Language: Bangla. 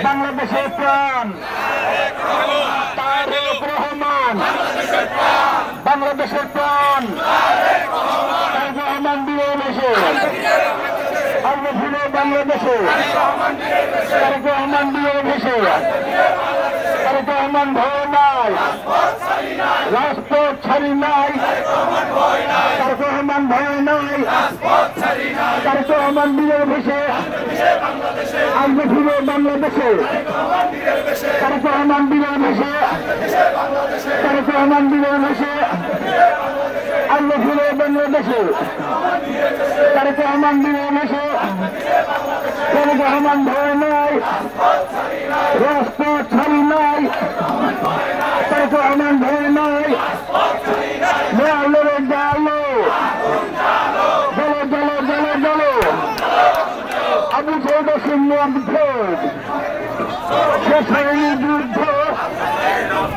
বাংলাদেশের প্রাণ তারেক রহমান, বাংলাদেশের প্রাণ তারেক রহমান দিয়ে বসে আমরা ফিরে বাংলাদেশে তারেক রহমান দিয়ে ভেসে তারেক রহমান ভয় নাই, রাজপথ ছাড়ি নাই, তারেক রহমান ভয় নাই, তারেক রহমান দিয়ে ভেসে আমরা ফিরে বাংলাদেশে তারেক রহমান দিয়ে ভেসে তারেক রহমান দিয়ে ভেসে আমরা ফিরে বাংলাদেশে তারেক রহমান দিয়ে ভেসে তারেক রহমান ভয় নাই, রাজপথ ছাড়ি নাই, তারেক রহমান ভয় নাই, জালো রে জালো, জলো জলো জলো জলো, আবু সাইদ সিংহ শেষ হয়নি যুদ্ধ,